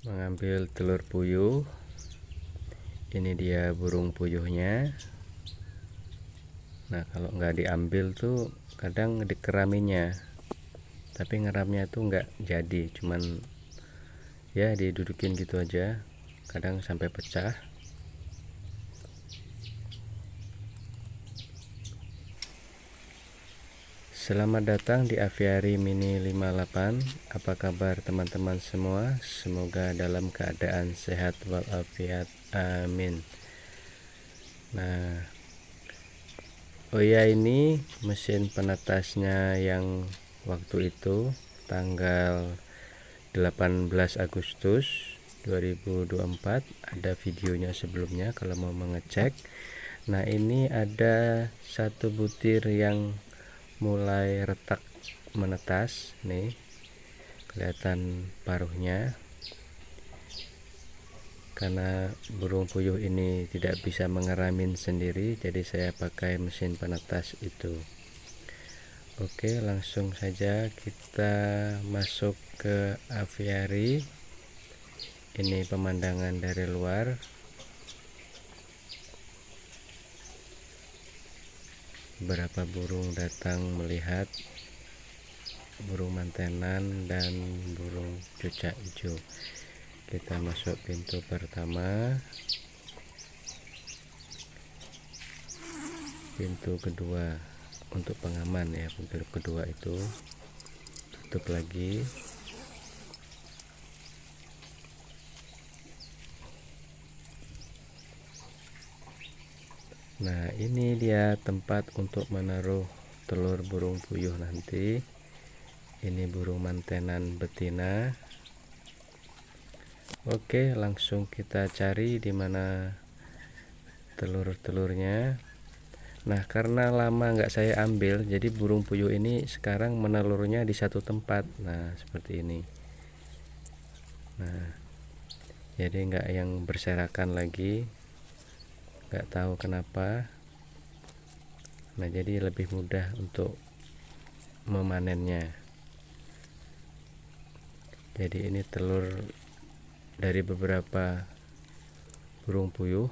mengambil telur puyuh. Ini dia burung puyuhnya. Nah, kalau nggak diambil tuh kadang dikeraminya, tapi ngeramnya tuh nggak jadi, cuman ya didudukin gitu aja, kadang sampai pecah. Selamat datang di Aviary Mini 58. Apa kabar teman-teman semua? Semoga dalam keadaan sehat walafiat. Amin. Nah, oh ya, ini mesin penetasnya yang waktu itu tanggal 18 Agustus 2024. Ada videonya sebelumnya kalau mau mengecek. Nah, ini ada satu butir yang mulai retak menetas nih, kelihatan paruhnya. Karena burung puyuh ini tidak bisa mengeramin sendiri, jadi saya pakai mesin penetas itu. Oke, langsung saja kita masuk ke aviary. Ini pemandangan dari luar. Beberapa burung datang melihat, burung mantenan dan burung cucak hijau. Kita masuk pintu pertama, pintu kedua untuk pengaman ya. Pintu kedua itu tutup lagi. Nah, ini dia tempat untuk menaruh telur burung puyuh nanti. Ini burung mantenan betina. Oke, langsung kita cari di mana telur-telurnya. Nah, karena lama nggak saya ambil, jadi burung puyuh ini sekarang menelurnya di satu tempat. Nah, seperti ini. Nah, jadi nggak yang berserakan lagi. Nggak tahu kenapa. Nah, jadi lebih mudah untuk memanennya. Jadi ini telur dari beberapa burung puyuh.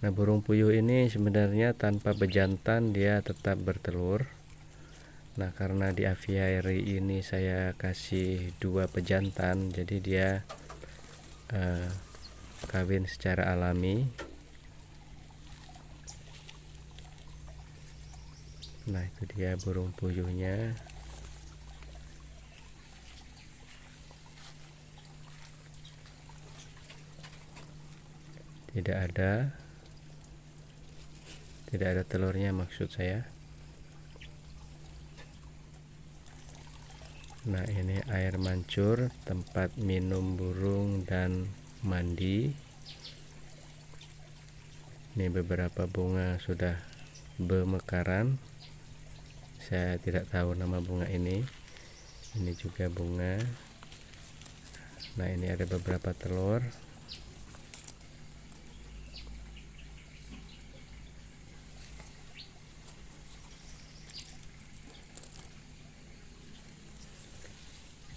Nah, burung puyuh ini sebenarnya tanpa bejantan dia tetap bertelur. Nah, karena di aviary ini saya kasih 2 pejantan, jadi dia kawin secara alami. Nah, itu dia burung puyuhnya. Tidak ada telurnya, maksud saya. Nah, ini air mancur, tempat minum burung dan mandi. Ini beberapa bunga sudah bermekaran. Saya tidak tahu nama bunga ini. Ini juga bunga. Nah, ini ada beberapa telur.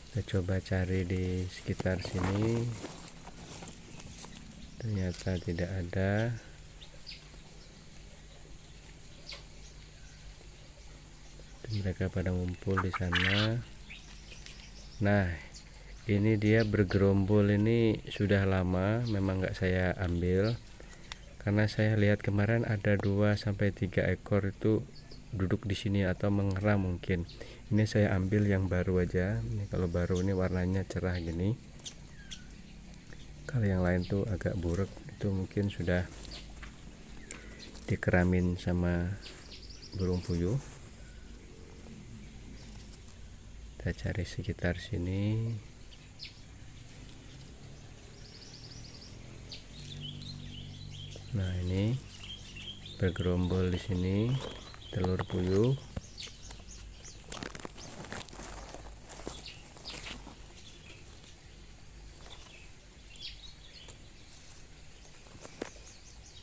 Kita coba cari di sekitar sini. Ternyata tidak ada. Mereka pada ngumpul di sana. Nah, ini dia bergerombol. Ini sudah lama memang nggak saya ambil, karena saya lihat kemarin ada 2-3 ekor itu duduk di sini atau mengeram mungkin. Ini saya ambil yang baru aja. Ini kalau baru ini warnanya cerah gini. Kalau yang lain tuh agak buruk, itu mungkin sudah dikeramin sama burung puyuh. Kita cari sekitar sini. Nah, ini bergerombol di sini telur puyuh.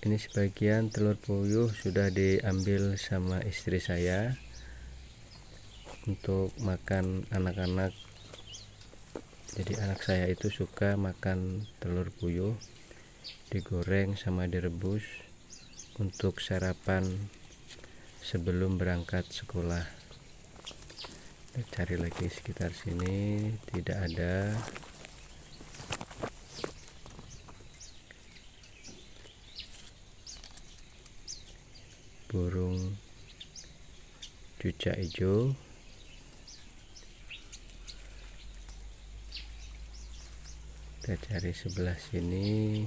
Ini sebagian telur puyuh sudah diambil sama istri saya. untuk makan anak-anak. Jadi anak saya itu suka makan telur puyuh digoreng sama direbus untuk sarapan sebelum berangkat sekolah. Kita cari lagi sekitar sini, tidak ada. Burung cucak hijau, kita cari sebelah sini.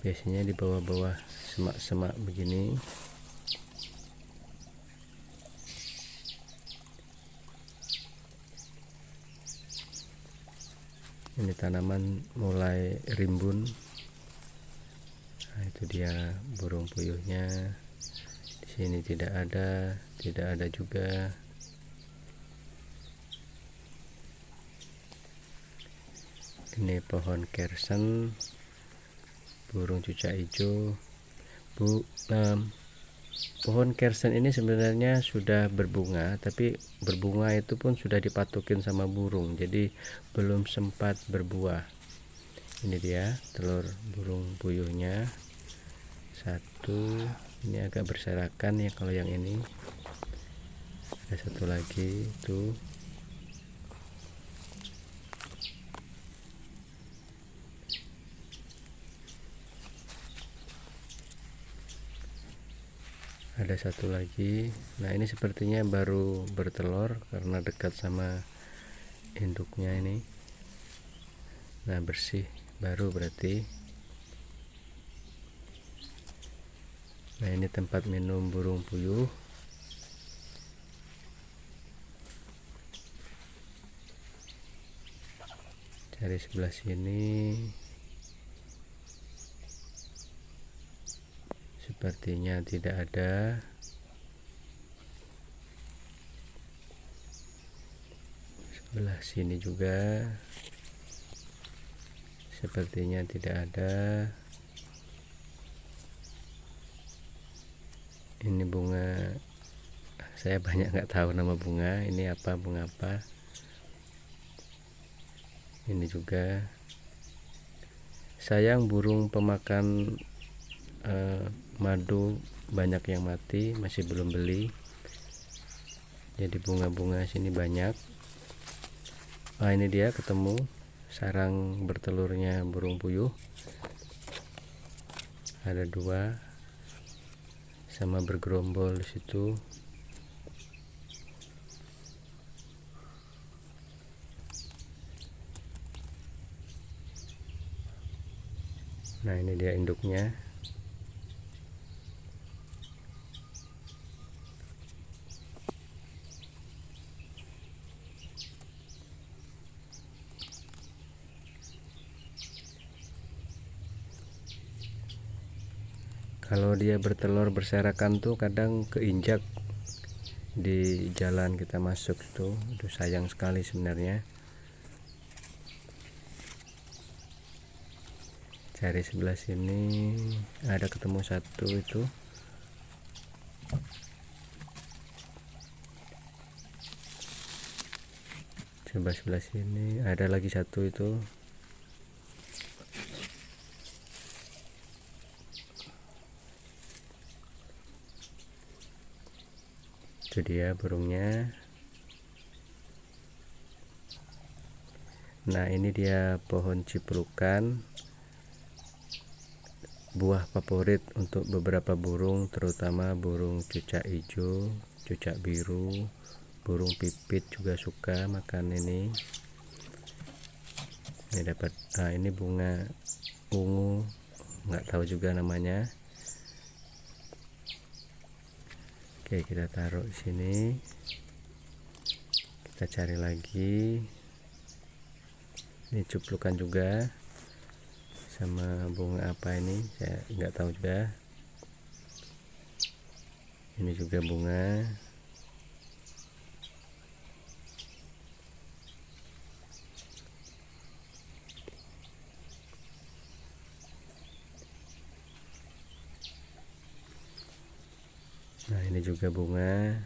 Biasanya di bawah-bawah semak-semak begini. Ini tanaman mulai rimbun. Nah, itu dia burung puyuhnya. Di sini tidak ada juga. Ini pohon kersen, burung cucak hijau. Pohon kersen ini sebenarnya sudah berbunga, tapi berbunga itu pun sudah dipatukin sama burung, jadi belum sempat berbuah. Ini dia telur burung puyuhnya satu. Ini agak berserakan ya kalau yang ini. Ada satu lagi tuh. Ada satu lagi. Nah, ini sepertinya baru bertelur karena dekat sama induknya ini. Nah, bersih, baru berarti. Nah, ini tempat minum burung puyuh. Cari sebelah sini. Sepertinya tidak ada. Sebelah sini juga sepertinya tidak ada. Ini bunga, saya banyak nggak tahu nama bunga. Ini apa, bunga apa? Ini juga. Sayang burung pemakan madu banyak yang mati, masih belum beli. Jadi bunga-bunga sini banyak. Nah, ini dia ketemu sarang bertelurnya burung puyuh. Ada dua sama bergerombol di situ. Nah, ini dia induknya. Kalau dia bertelur berserakan tuh kadang keinjak di jalan kita masuk itu sayang sekali sebenarnya. Cari sebelah sini, ada ketemu satu itu. Coba sebelah sini, ada lagi satu itu. Itu dia burungnya. Nah, ini dia pohon ciprukan, buah favorit untuk beberapa burung, terutama burung cucak hijau, cucak biru, burung pipit juga suka makan ini. Ini dapat, ini bunga ungu, nggak tahu juga namanya. Oke, kita taruh di sini. Kita cari lagi. Ini cuplukan juga. Sama bunga apa ini? Saya nggak tahu juga. Ini juga bunga. Nah, ini juga bunga.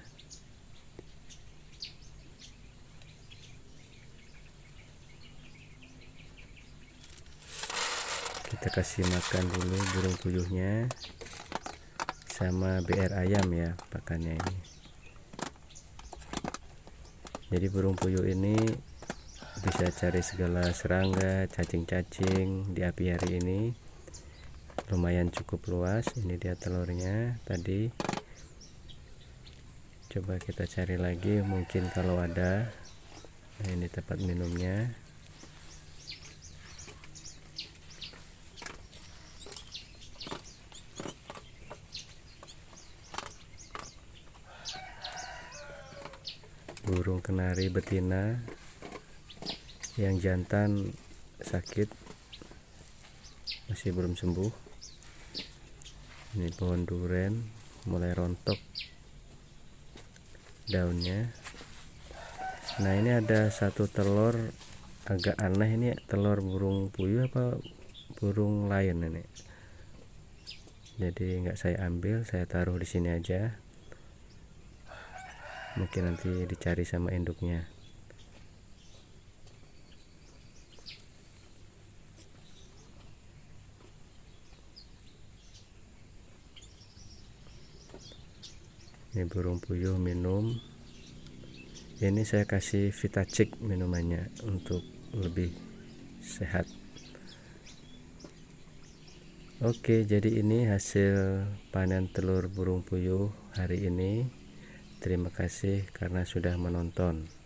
Kita kasih makan dulu burung puyuhnya sama BR ayam ya pakannya ini. Jadi burung puyuh ini bisa cari segala serangga, cacing-cacing di apiari ini. Lumayan cukup luas. Ini dia telurnya tadi. Coba kita cari lagi mungkin kalau ada. Nah, ini tempat minumnya. Burung kenari betina yang jantan sakit, masih belum sembuh. Ini pohon duren mulai rontok daunnya. Nah, ini ada satu telur agak aneh, ini telur burung puyuh apa burung lain ini. Jadi nggak saya ambil, saya taruh di sini aja. Mungkin nanti dicari sama induknya. Ini burung puyuh minum. Ini saya kasih Vitacik minumannya untuk lebih sehat. Oke, jadi ini hasil panen telur burung puyuh hari ini. Terima kasih karena sudah menonton.